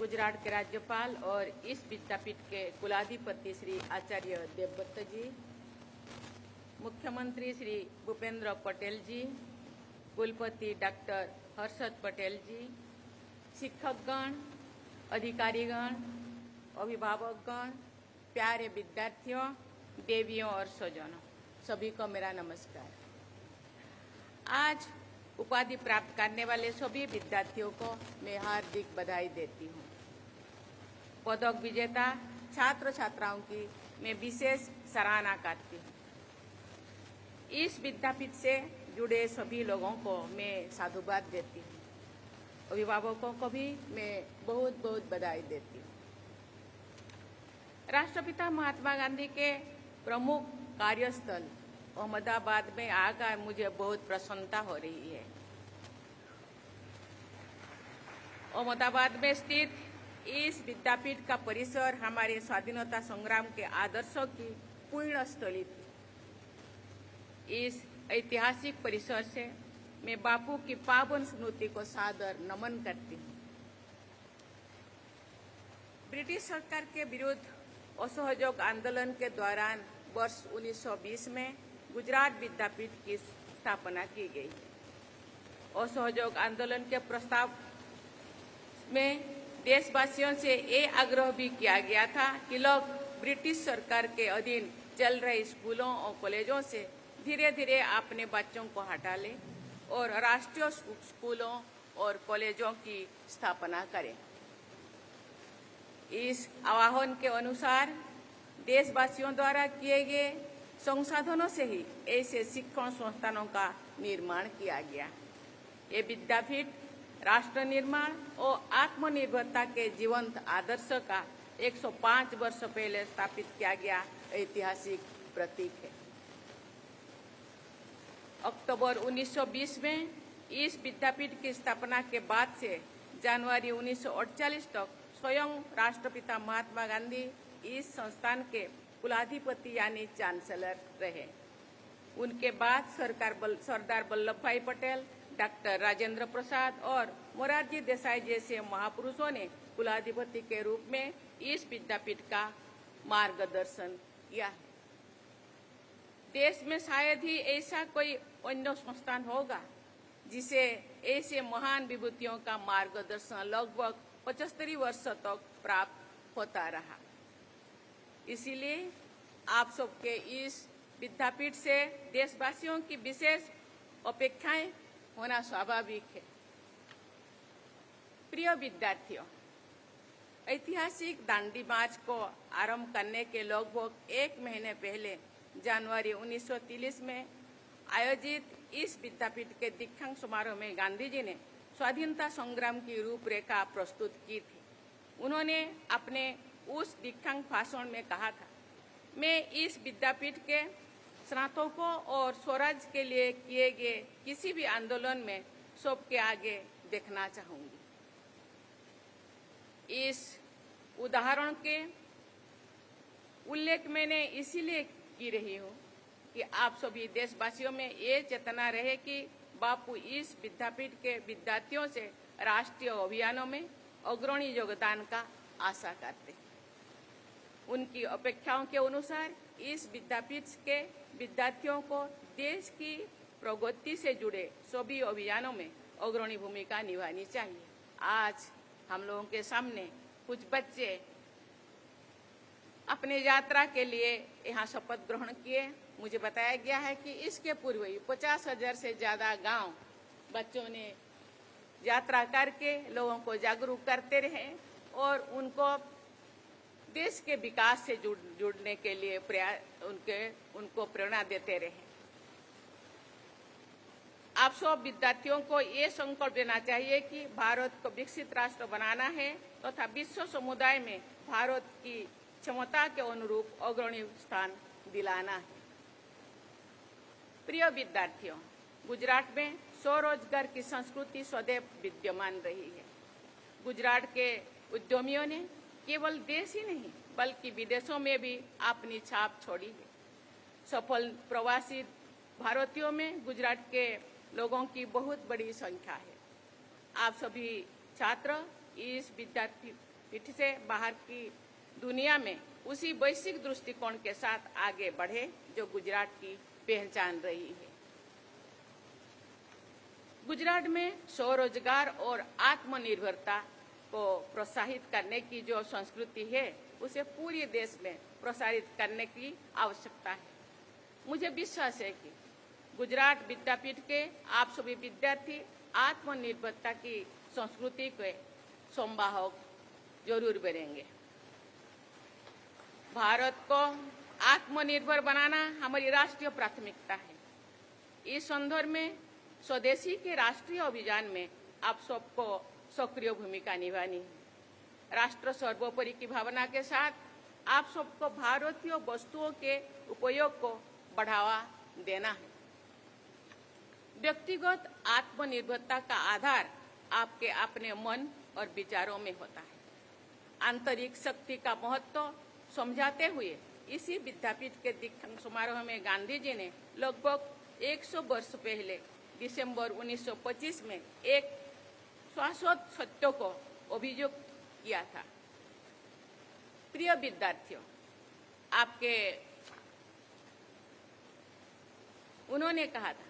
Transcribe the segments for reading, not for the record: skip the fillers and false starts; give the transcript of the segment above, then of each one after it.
गुजरात के राज्यपाल और इस विद्यापीठ के कुलाधिपति श्री आचार्य देवव्रत जी, मुख्यमंत्री श्री भूपेंद्र पटेल जी, कुलपति डॉक्टर हर्षद पटेल जी, शिक्षकगण, अधिकारीगण, अभिभावकगण, प्यारे विद्यार्थियों, देवियों और स्वजनों, सभी को मेरा नमस्कार। आज उपाधि प्राप्त करने वाले सभी विद्यार्थियों को मैं हार्दिक बधाई देती हूँ। पदक विजेता छात्र छात्राओं की मैं विशेष सराहना करती हूँ। इस विद्यापीठ से जुड़े सभी लोगों को मैं साधुवाद देती हूँ। अभिभावकों को भी मैं बहुत बहुत बधाई देती हूँ। राष्ट्रपिता महात्मा गांधी के प्रमुख कार्यस्थल अहमदाबाद में आकर मुझे बहुत प्रसन्नता हो रही है। अहमदाबाद में स्थित इस विद्यापीठ का परिसर हमारे स्वाधीनता संग्राम के आदर्शों की पूर्ण स्थली थी। इस ऐतिहासिक परिसर से मैं बापू की पावन स्मृति को सादर नमन करती हूँ। ब्रिटिश सरकार के विरुद्ध असहयोग आंदोलन के दौरान वर्ष 1920 में गुजरात विद्यापीठ की स्थापना की गई। असहयोग आंदोलन के प्रस्ताव में देशवासियों से ये आग्रह भी किया गया था कि लोग ब्रिटिश सरकार के अधीन चल रहे स्कूलों और कॉलेजों से धीरे धीरे अपने बच्चों को हटा लें और राष्ट्रीय स्कूलों और कॉलेजों की स्थापना करें। इस आह्वान के अनुसार देशवासियों द्वारा किए गए संसाधनों से ही ऐसे शिक्षण संस्थानों का निर्माण किया गया। ये विद्यापीठ राष्ट्र निर्माण और आत्मनिर्भरता के जीवंत आदर्श का 105 वर्ष पहले स्थापित किया गया ऐतिहासिक प्रतीक है। अक्टूबर 1920 में इस विद्यापीठ की स्थापना के बाद से जनवरी 1948 तक स्वयं राष्ट्रपिता महात्मा गांधी इस संस्थान के कुलाधिपति यानी चांसलर रहे। उनके बाद सरदार वल्लभ भाई पटेल, डॉक्टर राजेंद्र प्रसाद और मोरारजी देसाई जैसे महापुरुषों ने कुलाधिपति के रूप में इस विद्यापीठ का मार्गदर्शन किया है। देश में शायद ही ऐसा कोई अन्य संस्थान होगा जिसे ऐसे महान विभूतियों का मार्गदर्शन लगभग 75 वर्ष तक प्राप्त होता रहा। इसीलिए आप सबके इस विद्यापीठ से देशवासियों की विशेष अपेक्षाएं होना स्वाभाविक है। प्रिय विद्यार्थियों, ऐतिहासिक दांडी मार्च को आरंभ करने के लगभग 1 महीने पहले जनवरी 1930 में आयोजित इस विद्यापीठ के दीक्षांत समारोह में गांधी जी ने स्वाधीनता संग्राम की रूपरेखा प्रस्तुत की थी। उन्होंने अपने उस दीक्षांत भाषण में कहा था, मैं इस विद्यापीठ के स्नातकों और स्वराज के लिए किए गए किसी भी आंदोलन में सबके आगे देखना चाहूंगी। इस उदाहरण के उल्लेख मैंने इसीलिए की रही हूँ कि आप सभी देशवासियों में ये चेतना रहे कि बापू इस विद्यापीठ के विद्यार्थियों से राष्ट्रीय अभियानों में अग्रणी योगदान का आशा करते हैं। उनकी अपेक्षाओं के अनुसार इस विद्यापीठ के विद्यार्थियों को देश की प्रगति से जुड़े सभी अभियानों में अग्रणी भूमिका निभानी चाहिए। आज हम लोगों के सामने कुछ बच्चे अपने यात्रा के लिए यहाँ शपथ ग्रहण किए। मुझे बताया गया है कि इसके पूर्व ही 50,000 से ज्यादा गांव बच्चों ने यात्रा करके लोगों को जागरूक करते रहे और उनको देश के विकास से जुड़ने के लिए उनको प्रेरणा देते रहे। आप सब विद्यार्थियों को ये संकल्प लेना चाहिए कि भारत को विकसित राष्ट्र बनाना है तथा विश्व समुदाय में भारत की क्षमता के अनुरूप अग्रणी स्थान दिलाना है। प्रिय विद्यार्थियों, गुजरात में स्वरोजगार की संस्कृति सदैव विद्यमान रही है। गुजरात के उद्यमियों ने केवल देश ही नहीं बल्कि विदेशों में भी अपनी छाप छोड़ी है। सफल प्रवासी भारतीयों में गुजरात के लोगों की बहुत बड़ी संख्या है। आप सभी छात्र इस विद्यापीठ से बाहर की दुनिया में उसी वैश्विक दृष्टिकोण के साथ आगे बढ़े जो गुजरात की पहचान रही है। गुजरात में स्वरोजगार और आत्मनिर्भरता को प्रोत्साहित करने की जो संस्कृति है उसे पूरे देश में प्रसारित करने की आवश्यकता है। मुझे विश्वास है कि गुजरात विद्यापीठ के आप सभी विद्यार्थी आत्मनिर्भरता की संस्कृति के संवाहक जरूर बनेंगे। भारत को आत्मनिर्भर बनाना हमारी राष्ट्रीय प्राथमिकता है। इस संदर्भ में स्वदेशी के राष्ट्रीय अभियान में आप सबको सक्रिय भूमिका निभानी है। राष्ट्र सर्वोपरि की भावना के साथ आप सबको भारतीय वस्तुओं के उपयोग को बढ़ावा देना है। व्यक्तिगत आत्मनिर्भरता का आधार आपके अपने मन और विचारों में होता है। आंतरिक शक्ति का महत्व समझाते हुए इसी विद्यापीठ के दीक्षांत समारोह में गांधी जी ने लगभग 100 वर्ष पहले दिसंबर 1925 में एक शाश्वत सत्य को अभियुक्त किया था। प्रिय विद्यार्थियों, उन्होंने कहा था,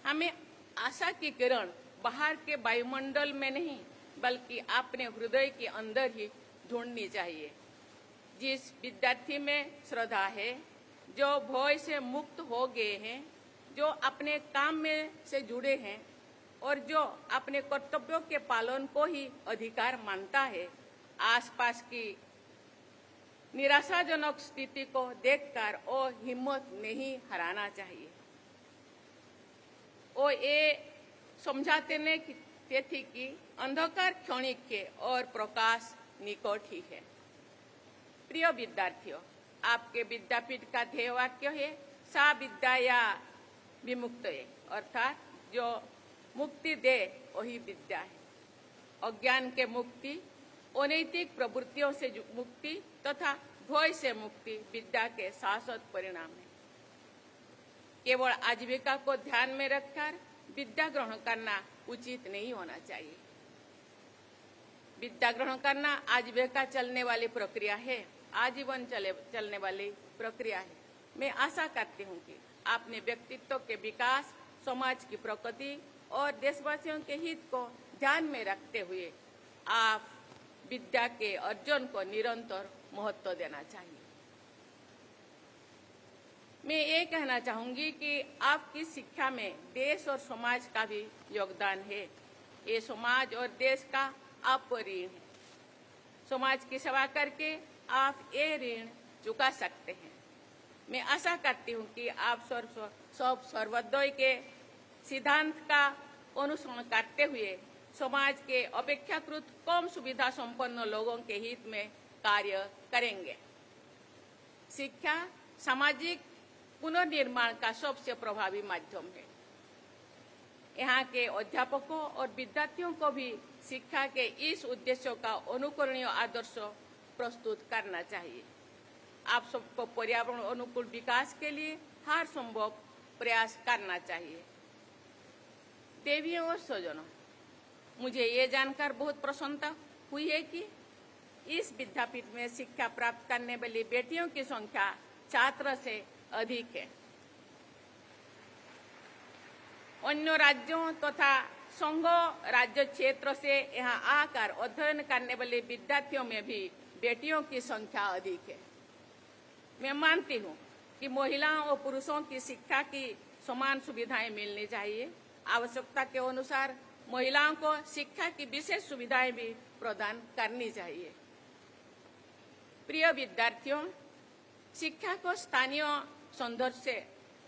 हमें आशा की किरण बाहर के वायुमंडल में नहीं बल्कि अपने हृदय के अंदर ही ढूंढनी चाहिए। जिस विद्यार्थी में श्रद्धा है, जो भय से मुक्त हो गए हैं, जो अपने काम में से जुड़े हैं और जो अपने कर्तव्यों के पालन को ही अधिकार मानता है, आसपास की निराशाजनक स्थिति को देखकर वो हिम्मत नहीं हारना चाहिए। वो ये समझाते ने थे कि अंधकार क्षणिक है और प्रकाश निकट ही है। प्रिय विद्यार्थियों, आपके विद्यापीठ का ध्येय वाक्य है सा विद्या विमुक्त है, अर्थात जो मुक्ति दे वही विद्या है। अज्ञान के मुक्ति, अनैतिक प्रवृत्तियों से मुक्ति तथा भय से मुक्ति विद्या के शाश्वत परिणाम है। केवल आजीविका को ध्यान में रखकर विद्या ग्रहण करना उचित नहीं होना चाहिए। विद्या ग्रहण करना आजीविका चलने वाली प्रक्रिया है, आजीवन चलने वाली प्रक्रिया है। मैं आशा करती हूँ कि अपने व्यक्तित्व के विकास, समाज की प्रगति और देशवासियों के हित को ध्यान में रखते हुए आप विद्या के अर्जन को निरंतर महत्व देना चाहिए। मैं ये कहना चाहूंगी कि आपकी शिक्षा में देश और समाज का भी योगदान है। ये समाज और देश का आप ऋण है। समाज की सेवा करके आप ये ऋण चुका सकते हैं। मैं आशा करती हूँ कि आप सब सर्वोदय के सिद्धांत का अनुसरण करते हुए समाज के अपेक्षाकृत कम सुविधा संपन्न लोगों के हित में कार्य करेंगे। शिक्षा सामाजिक पुनर्निर्माण का सबसे प्रभावी माध्यम है। यहाँ के अध्यापकों और विद्यार्थियों को भी शिक्षा के इस उद्देश्य का अनुकरणीय आदर्श प्रस्तुत करना चाहिए। आप सबको पर्यावरण अनुकूल विकास के लिए हर संभव प्रयास करना चाहिए। देवियों और स्वजनों, मुझे ये जानकर बहुत प्रसन्नता हुई है कि इस विद्यापीठ में शिक्षा प्राप्त करने वाली बेटियों की संख्या छात्र से अधिक है। अन्य राज्यों तथा संघ राज्य क्षेत्र से यहाँ आकर अध्ययन करने वाले विद्यार्थियों में भी बेटियों की संख्या अधिक है। मैं मानती हूँ कि महिलाओं और पुरुषों की शिक्षा की समान सुविधाएं मिलनी चाहिए। आवश्यकता के अनुसार महिलाओं को शिक्षा की विशेष सुविधाएं भी प्रदान करनी चाहिए। प्रिय विद्यार्थियों, शिक्षा को स्थानीय संदर्भ से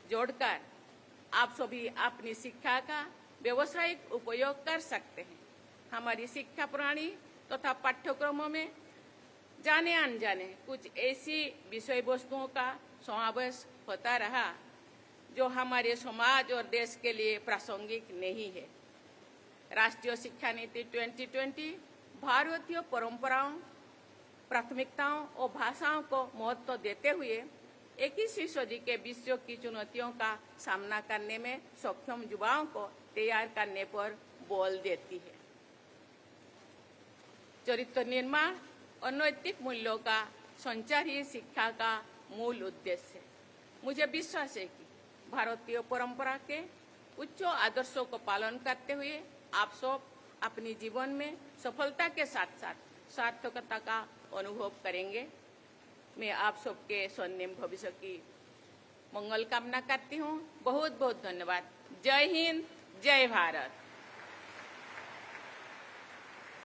जोड़कर आप सभी अपनी शिक्षा का व्यावसायिक उपयोग कर सकते हैं। हमारी शिक्षा प्रणाली तथा पाठ्यक्रमों में जाने अनजाने कुछ ऐसी विषय वस्तुओं का समावेश होता रहा जो हमारे समाज और देश के लिए प्रासंगिक नहीं है। राष्ट्रीय शिक्षा नीति 2020 भारतीय परंपराओं, प्राथमिकताओं और भाषाओं को महत्व देते हुए 21वीं सदी के विश्व की चुनौतियों का सामना करने में सक्षम युवाओं को तैयार करने पर बल देती है। चरित्र निर्माण और नैतिक मूल्यों का संचार ही शिक्षा का मूल उद्देश्य है। मुझे विश्वास है कि भारतीय परंपरा के उच्च आदर्शों को पालन करते हुए आप सब अपने जीवन में सफलता के साथ साथ सार्थकता का अनुभव करेंगे। मैं आप सबके स्वर्णिम भविष्य की मंगल कामना करती हूँ। बहुत बहुत धन्यवाद। जय हिंद, जय भारत।